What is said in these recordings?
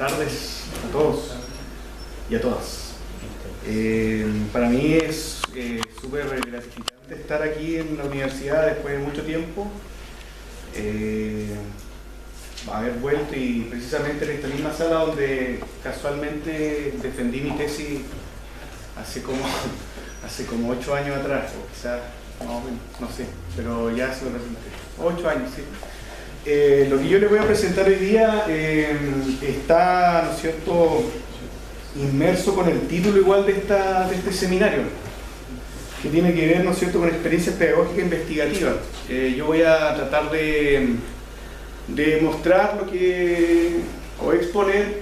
tardes a todos y a todas. Para mí es súper gratificante estar aquí en la universidad después de mucho tiempo, haber vuelto y precisamente en esta misma sala donde casualmente defendí mi tesis hace como 8 años atrás, o quizás no sé, pero ya se lo presenté. 8 años, sí. Lo que yo les voy a presentar hoy día está, ¿no es cierto?, inmerso con el título igual de este seminario, que tiene que ver, ¿no es cierto?, con experiencias pedagógicas investigativas. Yo voy a tratar de mostrar o exponer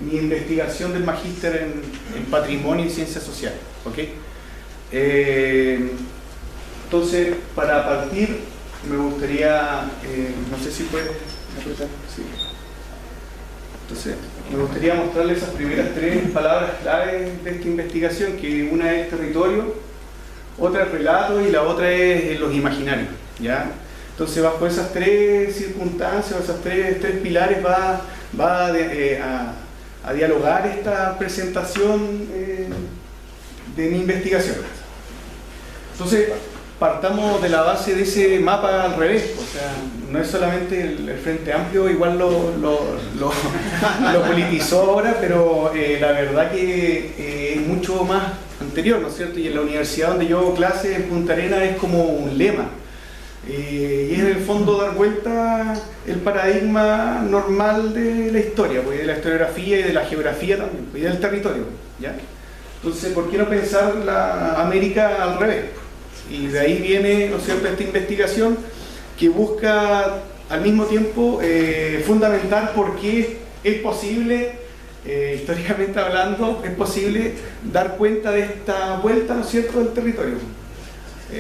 mi investigación del magíster en patrimonio y ciencias sociales, ¿ok? Entonces, para partir, me gustaría, no sé si puede apretar, sí. Entonces, me gustaría mostrarles esas primeras 3 palabras claves de esta investigación, que una es territorio, otra es relato y la otra es los imaginarios, ¿ya? Entonces, bajo esas 3 circunstancias, esos tres pilares va a dialogar esta presentación de mi investigación. Entonces, partamos de la base de ese mapa al revés, o sea, no es solamente el Frente Amplio, igual lo politizó ahora, pero la verdad que es mucho más anterior, ¿no es cierto? Y en la universidad donde yo hago clases en Punta Arenas es como un lema, y es en el fondo dar vuelta el paradigma normal de la historia, pues, de la historiografía y de la geografía también, y del territorio, ¿ya? Entonces, ¿por qué no pensar la América al revés? Y de ahí viene, ¿no es cierto?, esta investigación que busca al mismo tiempo fundamentar por qué es posible, históricamente hablando, es posible dar cuenta de esta vuelta, ¿no es cierto?, del territorio.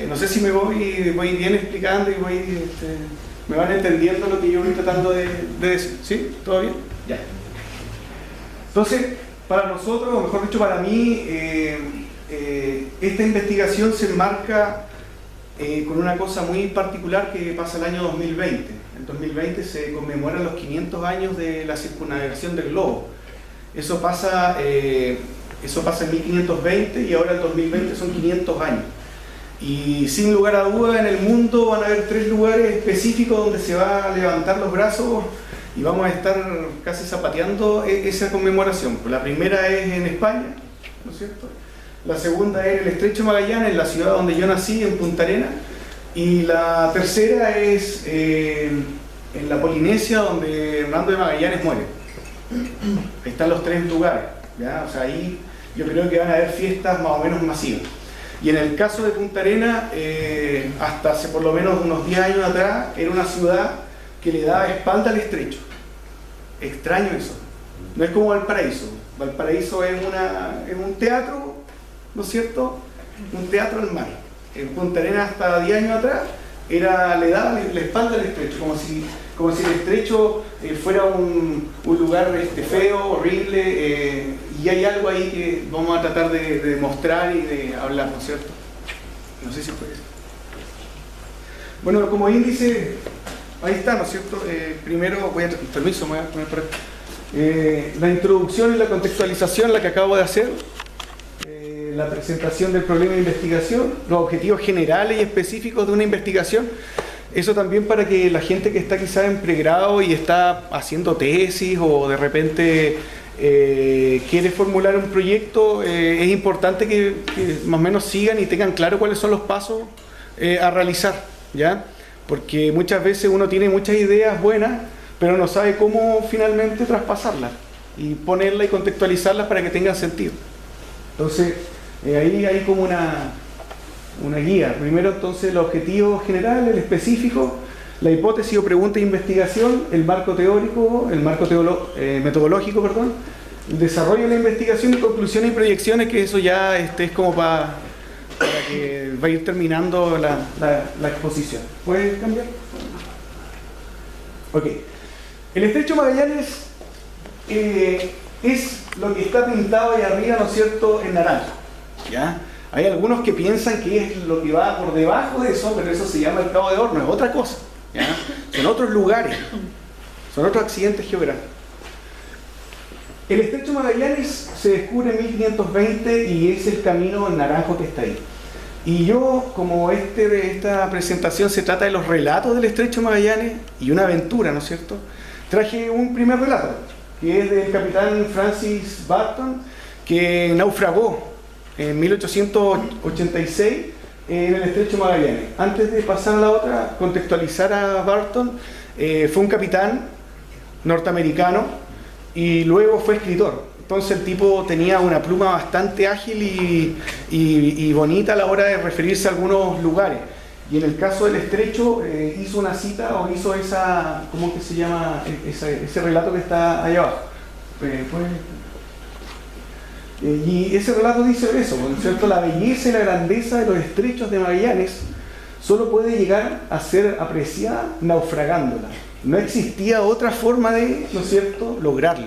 No sé si me voy bien explicando y me van entendiendo lo que yo voy tratando de decir. ¿Sí? ¿Todo bien? Ya. Entonces, para nosotros, o mejor dicho, para mí, esta investigación se enmarca con una cosa muy particular que pasa el año 2020. En 2020 se conmemoran los 500 años de la circunnavegación del globo. Eso pasa en 1520 y ahora el 2020 son 500 años. Y sin lugar a duda en el mundo van a haber 3 lugares específicos donde se va a levantar los brazos y vamos a estar casi zapateando esa conmemoración. La primera es en España, ¿no es cierto? La segunda es en el Estrecho de Magallanes, en la ciudad donde yo nací, en Punta Arenas, y la tercera es en la Polinesia, donde Hernando de Magallanes muere. Ahí están los 3 lugares, ¿ya? O sea, ahí yo creo que van a haber fiestas más o menos masivas. Y en el caso de Punta Arenas, hasta hace por lo menos unos 10 años atrás, era una ciudad que le daba espalda al estrecho. Extraño eso. No es como Valparaíso. Valparaíso es un teatro, ¿no es cierto? Un teatro al mar. En Punta Arenas hasta 10 años atrás le daba la espalda al estrecho, como si el estrecho fuera un lugar feo, horrible, y hay algo ahí que vamos a tratar de mostrar y de hablar, ¿no es cierto? No sé si puede ser. Bueno, como índice, ahí está, ¿no es cierto? Primero, permiso, me voy a poner por aquí. La introducción y la contextualización, la que acabo de hacer. La presentación del problema de investigación, los objetivos generales y específicos de una investigación. Eso también para que la gente que está quizás en pregrado y está haciendo tesis o de repente quiere formular un proyecto, es importante que más o menos sigan y tengan claro cuáles son los pasos a realizar, ¿ya? Porque muchas veces uno tiene muchas ideas buenas, pero no sabe cómo finalmente traspasarlas y ponerlas y contextualizarlas para que tengan sentido. Entonces, ahí hay como una guía. Primero, entonces, los objetivos generales, el específico, la hipótesis o pregunta de investigación, el marco teórico, el marco metodológico, perdón, el desarrollo de la investigación y conclusiones y proyecciones, que eso ya es como para que va a ir terminando la exposición. ¿Puedes cambiar? Ok. El Estrecho de Magallanes es lo que está pintado ahí arriba, ¿no es cierto?, en naranja, ¿ya? Hay algunos que piensan que es lo que va por debajo de eso, pero eso se llama el Cabo de Horno, es otra cosa, ¿ya? Son otros lugares, son otros accidentes geográficos. El estrecho Magallanes se descubre en 1520 y es el camino en naranjo que está ahí. Y yo, como esta presentación se trata de los relatos del estrecho Magallanes y una aventura, ¿no es cierto?, traje un primer relato, que es del capitán Francis Barton, que naufragó en 1886 en el estrecho Magallanes. Antes de pasar a la otra, contextualizar a Barton, fue un capitán norteamericano y luego fue escritor. Entonces el tipo tenía una pluma bastante ágil y bonita a la hora de referirse a algunos lugares. Y en el caso del estrecho hizo una cita o hizo esa, ¿cómo que se llama? Ese relato que está allá abajo. Y ese relato dice eso, ¿no es cierto? La belleza y la grandeza de los estrechos de Magallanes solo puede llegar a ser apreciada naufragándola. No existía otra forma de, ¿no es cierto?, lograrlo.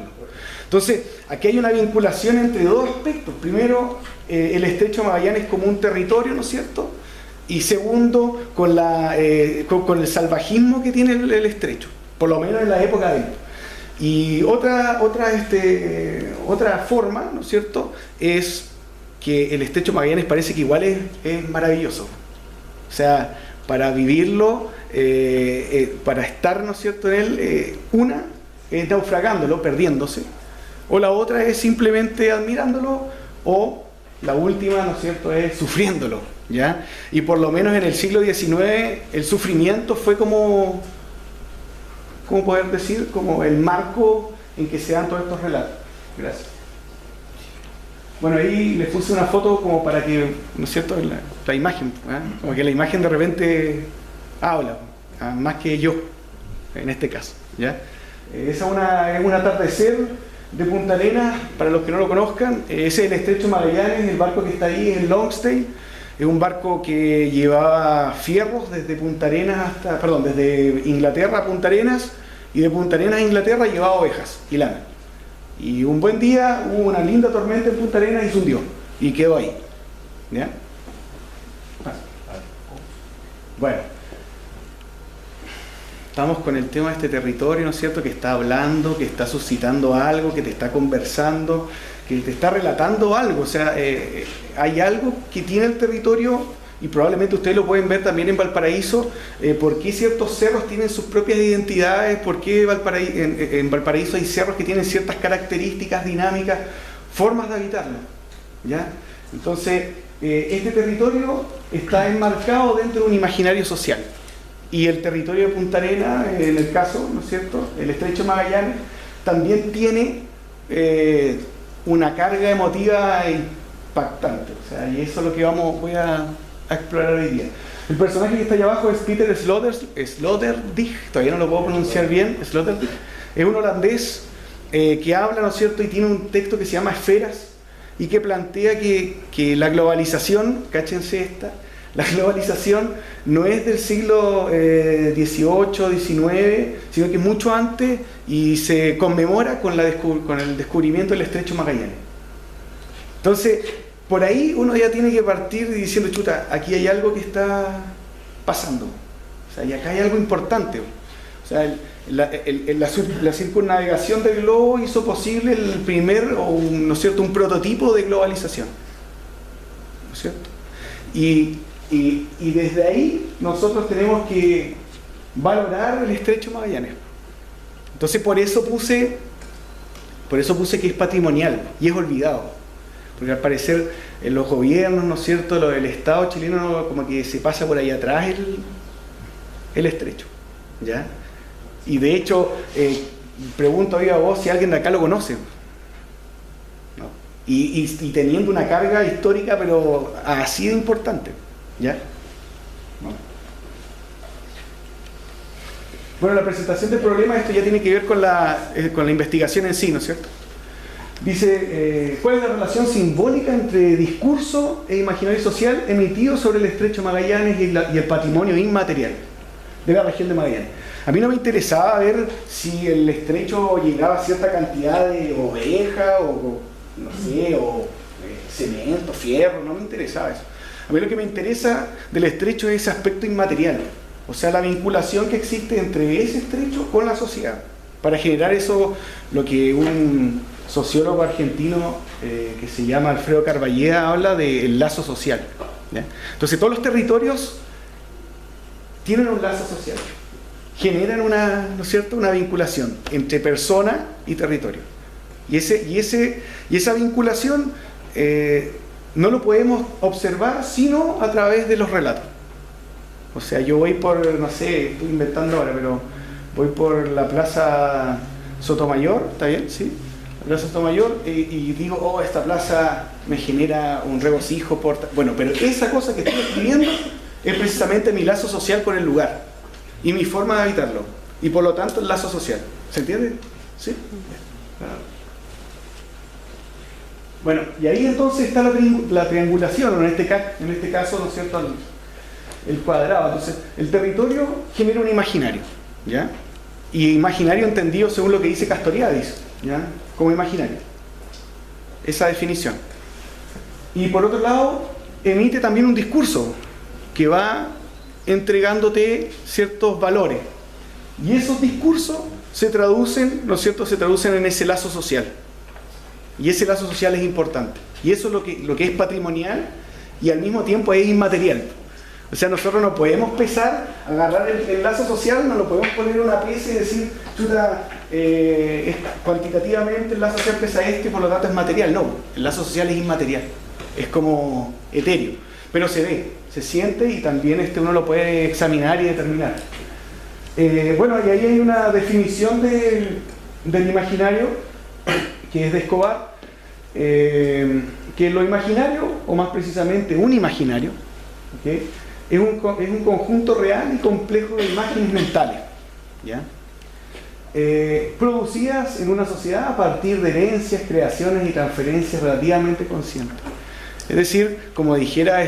Entonces, aquí hay una vinculación entre dos aspectos. Primero, el estrecho de Magallanes como un territorio, ¿no es cierto? Y segundo, con el salvajismo que tiene el estrecho, por lo menos en la época de él. Y otra forma, ¿no es cierto?, es que el estrecho de Magallanes parece que igual es maravilloso. O sea, para vivirlo, para estar, ¿no es cierto?, en él, una es naufragándolo, perdiéndose, o la otra es simplemente admirándolo, o la última, ¿no es cierto?, es sufriéndolo, ¿ya? Y por lo menos en el siglo XIX el sufrimiento fue como, ¿cómo poder decir?, como el marco en que se dan todos estos relatos. Gracias. Bueno, ahí les puse una foto como para que, ¿no es cierto?, la imagen, ¿eh? Como que la imagen de repente habla, más que yo, en este caso, ¿ya? Es un atardecer de Punta Arenas, para los que no lo conozcan. Ese es el estrecho Magallanes, el barco que está ahí en Longstayle. Es un barco que llevaba fierros desde Punta Arenas desde Inglaterra a Punta Arenas, y de Punta Arenas a Inglaterra llevaba ovejas y lana. Y un buen día hubo una linda tormenta en Punta Arenas y se hundió, y quedó ahí, ¿ya? Bueno, estamos con el tema de este territorio, ¿no es cierto?, que está hablando, que está suscitando algo, que te está conversando, que te está relatando algo. O sea, hay algo que tiene el territorio, y probablemente ustedes lo pueden ver también en Valparaíso, por qué ciertos cerros tienen sus propias identidades, por qué en Valparaíso hay cerros que tienen ciertas características, dinámicas, formas de habitarlo, ¿ya? Entonces, este territorio está enmarcado dentro de un imaginario social. Y el territorio de Punta Arenas, en el caso, ¿no es cierto?, el estrecho Magallanes, también tiene una carga emotiva impactante. O sea, y eso es lo que voy a explorar hoy día. El personaje que está allá abajo es Peter Sloterdijk, todavía no lo puedo pronunciar bien, Sloterdijk. Es un holandés que habla, ¿no es cierto?, y tiene un texto que se llama Esferas, y que plantea que la globalización, cáchense esta, la globalización no es del siglo XVIII, XIX, sino que es mucho antes, y se conmemora con el descubrimiento del estrecho Magallanes. Entonces, por ahí uno ya tiene que partir diciendo, chuta, aquí hay algo que está pasando. O sea, y acá hay algo importante. O sea, la circunnavegación del globo hizo posible el primer, ¿no es cierto?, un prototipo de globalización. ¿No es cierto? Y desde ahí nosotros tenemos que valorar el estrecho Magallanes. Entonces por eso puse que es patrimonial y es olvidado, porque al parecer en los gobiernos, ¿no es cierto?, el Estado chileno como que se pasa por ahí atrás el estrecho, ¿ya? Y de hecho pregunto a vos si alguien de acá lo conoce, ¿no? Y teniendo una carga histórica pero así de importante, ¿ya? Bueno, la presentación del problema, esto ya tiene que ver con la investigación en sí, ¿no es cierto? Dice, ¿cuál es la relación simbólica entre discurso e imaginario social emitido sobre el estrecho Magallanes y el patrimonio inmaterial de la región de Magallanes? A mí no me interesaba ver si el estrecho llegaba a cierta cantidad de oveja o no sé, o cemento, fierro, no me interesaba eso. A mí lo que me interesa del estrecho es ese aspecto inmaterial, o sea, la vinculación que existe entre ese estrecho con la sociedad, para generar eso, lo que un sociólogo argentino que se llama Alfredo Carballeda, habla del lazo social, ¿ya? Entonces todos los territorios tienen un lazo social, generan una, ¿no es cierto?, una vinculación entre persona y territorio. Y esa vinculación no lo podemos observar sino a través de los relatos. O sea, yo voy por, no sé, estoy inventando ahora, pero voy por la Plaza Sotomayor, ¿está bien? ¿Sí? La Plaza Sotomayor, y digo, oh, esta plaza me genera un regocijo. Bueno, pero esa cosa que estoy escribiendo es precisamente mi lazo social con el lugar y mi forma de habitarlo. Y por lo tanto el lazo social. ¿Se entiende? ¿Sí? Bueno, y ahí entonces está la triangulación, en este caso, ¿no es cierto?, el cuadrado. Entonces, el territorio genera un imaginario, ¿ya? Y imaginario entendido según lo que dice Castoriadis, ¿ya?, como imaginario. Esa definición. Y por otro lado, emite también un discurso que va entregándote ciertos valores. Y esos discursos se traducen, ¿no es cierto?, se traducen en ese lazo social. Y ese lazo social es importante. Y eso es lo que es patrimonial y al mismo tiempo es inmaterial. O sea, nosotros no podemos agarrar el lazo social, no lo podemos poner en una pieza y decir, chuta, cuantitativamente el lazo social pesa esto y por lo tanto es material. No, el lazo social es inmaterial. Es como etéreo. Pero se ve, se siente y también uno lo puede examinar y determinar. Bueno, y ahí hay una definición del imaginario, que es de Escobar, que lo imaginario, o más precisamente un imaginario, ¿okay?, es un conjunto real y complejo de imágenes mentales, ¿ya?, producidas en una sociedad a partir de herencias, creaciones y transferencias relativamente conscientes. Es decir, como dijera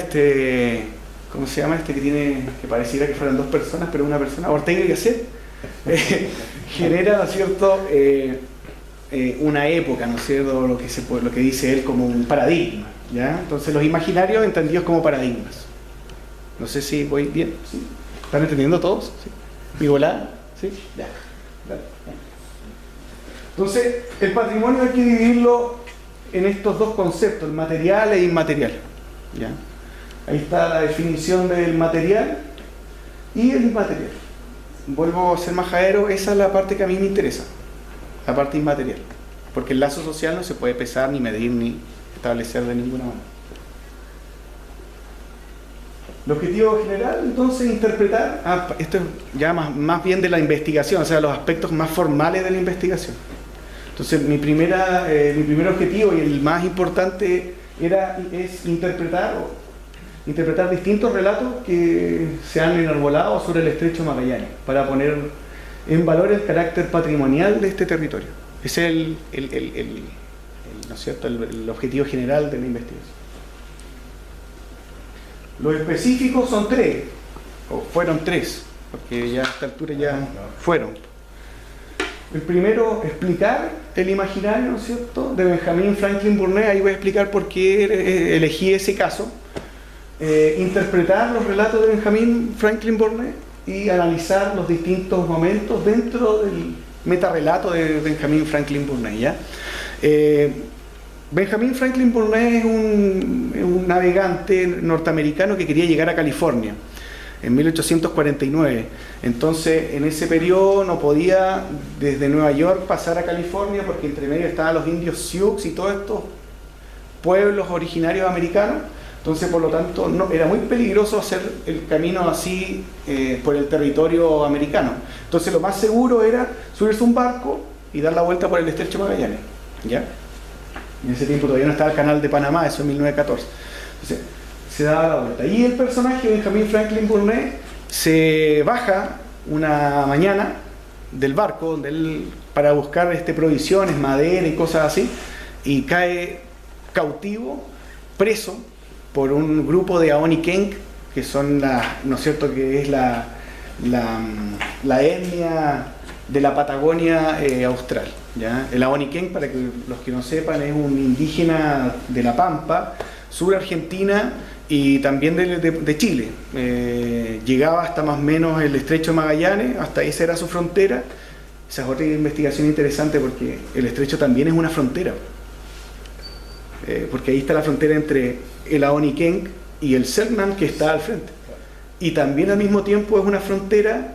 ¿cómo se llama que pareciera que fueran dos personas, pero una persona, Ortega y Gasset, genera, ¿no es cierto?, una época, ¿no es cierto?, lo que dice él como un paradigma, ¿ya? Entonces los imaginarios entendidos como paradigmas. No sé si voy bien, ¿sí? ¿Están entendiendo todos? ¿Sí? ¿Mi volada? ¿Sí? Ya. Dale. Entonces, el patrimonio hay que dividirlo en estos dos conceptos, el material e inmaterial, ¿ya? Ahí está la definición del material y el inmaterial. Vuelvo a ser majadero, esa es la parte que a mí me interesa, la parte inmaterial, porque el lazo social no se puede pesar, ni medir, ni establecer de ninguna manera. El objetivo general, entonces, interpretar, esto es ya más bien de la investigación, o sea, los aspectos más formales de la investigación. Entonces, mi primer objetivo y el más importante es interpretar distintos relatos que se han enarbolado sobre el Estrecho Magallanes, para poner en valor el carácter patrimonial de este territorio. Ese es ¿no es cierto?, el objetivo general de la investigación. Los específicos son tres, o fueron tres, porque ya a esta altura ya fueron. El primero, explicar el imaginario, ¿no es cierto?, de Benjamin Franklin Burnett. Ahí voy a explicar por qué elegí ese caso. Interpretar los relatos de Benjamin Franklin Burnett y analizar los distintos momentos dentro del metarrelato de Benjamin Franklin Burnett, ¿ya? Benjamin Franklin Burnett es un navegante norteamericano que quería llegar a California en 1849. Entonces, en ese periodo no podía desde Nueva York pasar a California, porque entre medio estaban los indios Sioux y todos estos pueblos originarios americanos. Entonces, por lo tanto, era muy peligroso hacer el camino así por el territorio americano. Entonces, lo más seguro era subirse a un barco y dar la vuelta por el Estrecho Magallanes, ¿ya? En ese tiempo todavía no estaba el Canal de Panamá, eso en 1914. Entonces, se daba la vuelta. Y el personaje, Benjamin Franklin Burnett, se baja una mañana del barco para buscar provisiones, madera y cosas así, y cae cautivo, preso, por un grupo de Aonikenk, que son ¿no es cierto?, que es la etnia de la Patagonia austral, ¿ya? El Aonikenk, para que los que no sepan, es un indígena de La Pampa, sur Argentina y también de Chile. Llegaba hasta más o menos el Estrecho de Magallanes, hasta esa era su frontera, esa es otra investigación interesante porque el estrecho también es una frontera. Porque ahí está la frontera entre el Ahonikenk y el Selknam que está al frente. Y también al mismo tiempo es una frontera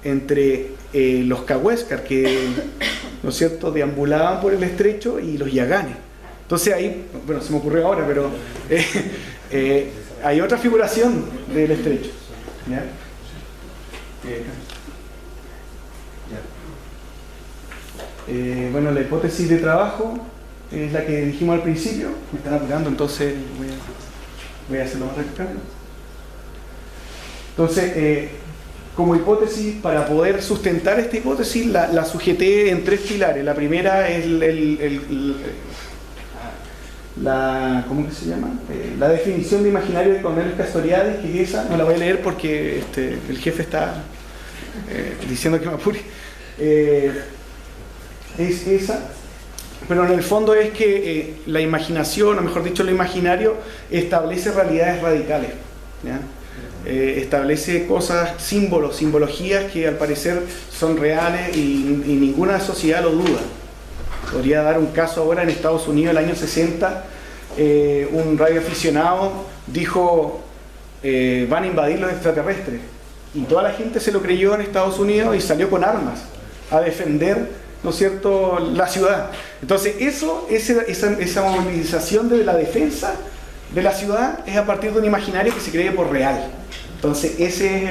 entre los Cahuéscar que, ¿no es cierto?, deambulaban por el estrecho y los Yaganes. Entonces ahí, bueno, se me ocurrió ahora, pero hay otra figuración del estrecho. ¿Ya? Bueno, la hipótesis de trabajo es la que dijimos al principio. Me están apurando, entonces voy a hacerlo más rápido. Entonces, como hipótesis, para poder sustentar esta hipótesis, la sujeté en 3 pilares. La primera es ¿cómo que se llama? La definición de imaginario de Cornelius Castoriadis, que es esa. No la voy a leer porque el jefe está diciendo que me apure. Es esa. Pero en el fondo es que la imaginación, o mejor dicho, lo imaginario, establece realidades radicales. ¿Ya? Establece cosas, símbolos, simbologías que al parecer son reales y ninguna sociedad lo duda. Podría dar un caso ahora en Estados Unidos, el año 60, un radioaficionado dijo, van a invadir los extraterrestres. Y toda la gente se lo creyó en Estados Unidos y salió con armas a defender, ¿no es cierto?, la ciudad. Entonces esa movilización de la defensa de la ciudad es a partir de un imaginario que se cree por real. Entonces ese es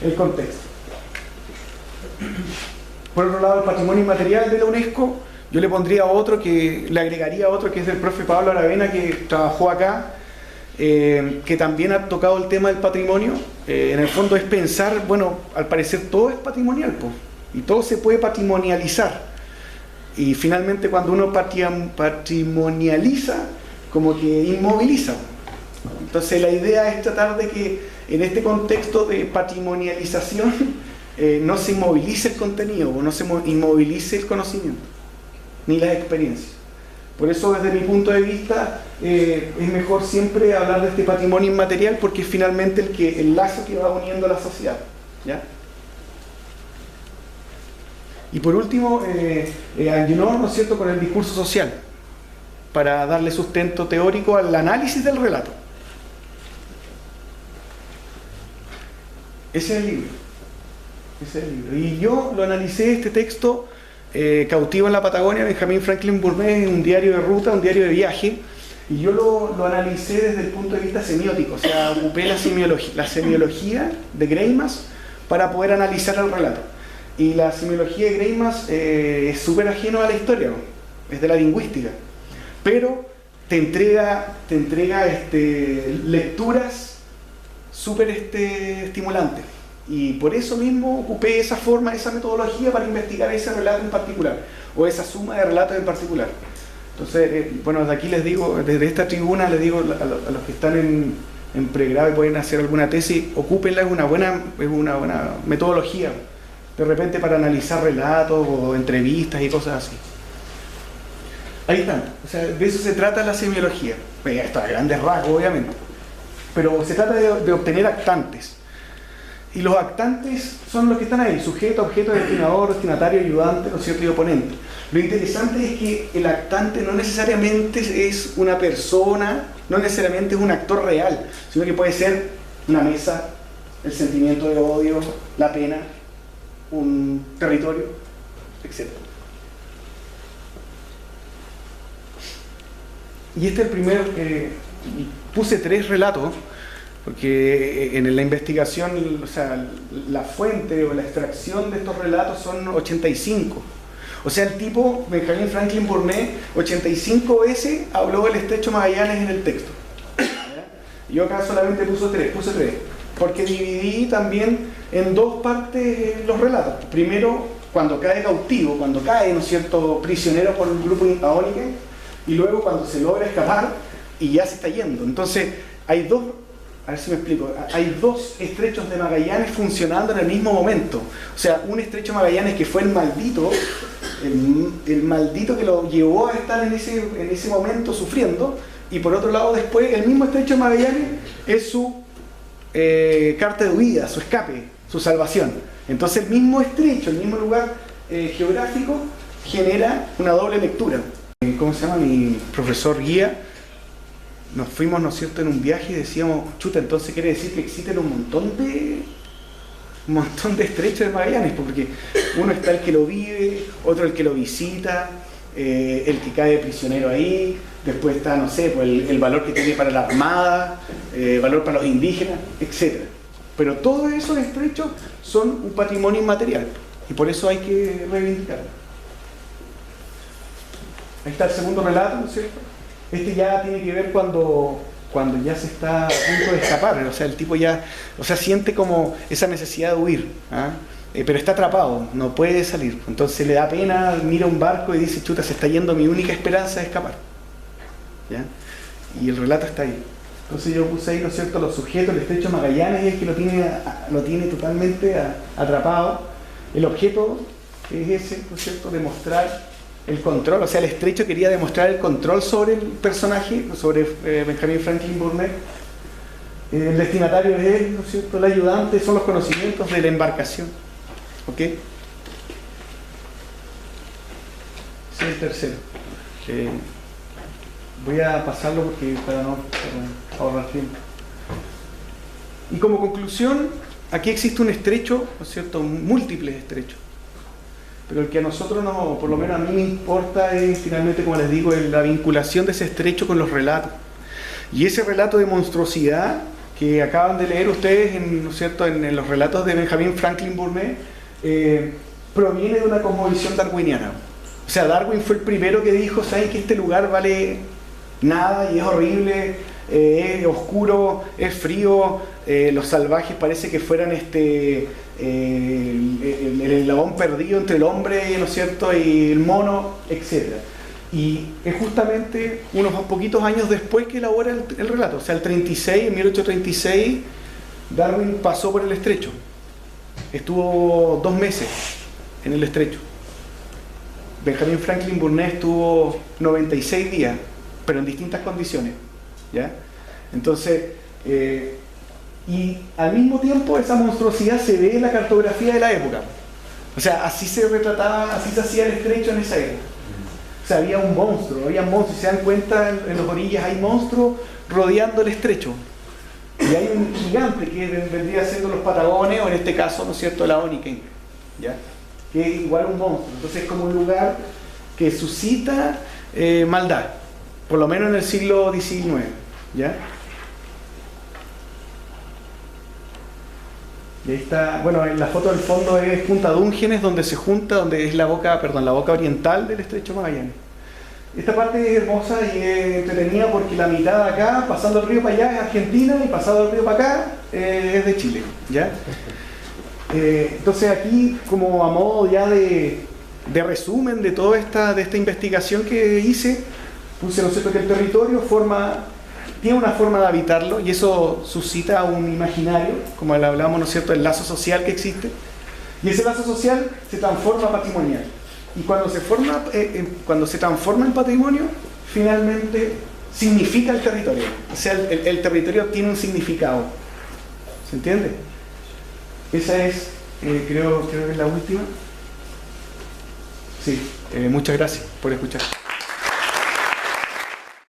el contexto. Por otro lado, el patrimonio inmaterial de la UNESCO, yo le pondría otro, le agregaría otro que es del profe Pablo Aravena, que trabajó acá, que también ha tocado el tema del patrimonio. En el fondo es pensar, bueno, al parecer todo es patrimonial, pues, y todo se puede patrimonializar. Y finalmente cuando uno patrimonializa, como que inmoviliza. Entonces la idea es tratar de que en este contexto de patrimonialización no se inmovilice el contenido, o no se inmovilice el conocimiento, ni las experiencias. Por eso desde mi punto de vista es mejor siempre hablar de este patrimonio inmaterial, porque es finalmente el lazo que va uniendo a la sociedad. ¿Ya? Y por último, Agenor, ¿no es cierto?, con el discurso social, para darle sustento teórico al análisis del relato. Ese es el libro. Y yo lo analicé, este texto, Cautivo en la Patagonia, Benjamin Franklin Burnett, un diario de ruta, un diario de viaje, y yo lo analicé desde el punto de vista semiótico, o sea, ocupé la semiología de Greimas para poder analizar el relato. Y la semiología de Greimas es súper ajeno a la historia, es de la lingüística, pero te entrega lecturas súper estimulantes. Y por eso mismo ocupé esa forma, esa metodología para investigar ese relato en particular, o esa suma de relatos en particular. Entonces, bueno, desde aquí les digo, desde esta tribuna les digo a los que están en pregrado y pueden hacer alguna tesis, ocúpenla, es una buena metodología, de repente para analizar relatos o entrevistas y cosas así. Ahí están, o sea, de eso se trata la semiología. Esto a grandes rasgos, obviamente, pero se trata de obtener actantes. Y los actantes son los que están ahí: sujeto, objeto, destinador, destinatario, ayudante, ¿no es cierto?, y oponente. Lo interesante es que el actante no necesariamente es una persona, no necesariamente es un actor real, sino que puede ser una mesa, el sentimiento de odio, la pena, un territorio, etc. Y este es el primer, puse 3 relatos, porque en la investigación, o sea, la fuente o la extracción de estos relatos son 85. O sea, el tipo, Benjamin Franklin Burnett, 85 veces habló del estrecho Magallanes en el texto. Yo acá solamente puse 3, porque dividí también en 2 partes los relatos. Primero, cuando cae cautivo, cuando cae, ¿no es cierto?, prisionero por el grupo Ahonikenk, y luego cuando se logra escapar y ya se está yendo. Entonces, hay 2, a ver si me explico, hay 2 estrechos de Magallanes funcionando en el mismo momento. O sea, un estrecho Magallanes que fue el maldito que lo llevó a estar en ese momento sufriendo, y por otro lado después el mismo estrecho de Magallanes es su carta de huida, su escape, su salvación. Entonces el mismo estrecho, el mismo lugar geográfico genera una doble lectura. ¿Cómo se llama? Mi profesor guía, nos fuimos, ¿no es cierto?, en un viaje y decíamos, chuta, entonces quiere decir que existen un montón de estrechos de Magallanes, porque uno está el que lo vive, otro el que lo visita, el que cae prisionero ahí, después está, no sé, pues el valor que tiene para la armada, valor para los indígenas, etc. Pero todos esos estrechos son un patrimonio inmaterial y por eso hay que reivindicarlo. Ahí está el segundo relato, ¿no es cierto? Este ya tiene que ver cuando ya se está a punto de escapar, o sea, el tipo ya, o sea, siente como esa necesidad de huir, ¿ah? Pero está atrapado, no puede salir, entonces le da pena, mira un barco y dice, chuta, se está yendo mi única esperanza de escapar, ¿ya? Y el relato está ahí. Entonces yo puse ahí, ¿no es cierto?, los sujetos, el estrecho Magallanes, y es que lo tiene totalmente atrapado. El objeto es ese, ¿no es cierto?, demostrar el control, o sea, el estrecho quería demostrar el control sobre el personaje, sobre Benjamin Franklin Burnett. El destinatario es él, ¿no es cierto?, el ayudante, son los conocimientos de la embarcación. ¿Ok? Ese es el tercero. Voy a pasarlo para ahorrar tiempo. Y como conclusión, aquí existe un estrecho, ¿no es cierto?, múltiples estrechos. Pero el que a nosotros, por lo menos a mí me importa es finalmente, como les digo, la vinculación de ese estrecho con los relatos. Y ese relato de monstruosidad que acaban de leer ustedes, ¿no es cierto?, en los relatos de Benjamin Franklin Burnett, proviene de una cosmovisión darwiniana. O sea, Darwin fue el primero que dijo, ¿saben que este lugar vale nada y es horrible, es oscuro, es frío, los salvajes parece que fueran el eslabón perdido entre el hombre, ¿no es cierto?, y el mono, etc. Y es justamente unos poquitos años después que elabora el relato, o sea, en 1836, Darwin pasó por el estrecho, estuvo 2 meses en el estrecho. Benjamin Franklin Burnett estuvo 96 días, pero en distintas condiciones, ¿ya? Entonces, y al mismo tiempo esa monstruosidad se ve en la cartografía de la época. O sea, así se retrataba, así se hacía el estrecho en esa época. O sea, había monstruos, si se dan cuenta, en las orillas hay monstruos rodeando el estrecho. Y hay un gigante que vendría siendo los Patagones, o en este caso, ¿no es cierto?, la Oniken, ¿ya?, que es igual un monstruo. Entonces es como un lugar que suscita maldad, por lo menos en el siglo XIX, ¿ya? Y ahí está, bueno, en la foto del fondo es Punta Dungeones, donde se junta, donde es la boca oriental del estrecho Magallanes. Esta parte es hermosa y es entretenida porque la mitad de acá, pasando el río para allá, es Argentina, y pasando el río para acá, es de Chile, ¿ya? Entonces aquí, como a modo ya de resumen de toda esta investigación que hice, puse, ¿no es cierto?, que el territorio tiene una forma de habitarlo, y eso suscita un imaginario, como le hablamos, ¿no es cierto?, el lazo social que existe, y ese lazo social se transforma patrimonial, y cuando se transforma en patrimonio, finalmente significa el territorio, o sea, el territorio tiene un significado. ¿Se entiende? Esa es, creo que es la última. Sí, muchas gracias por escuchar.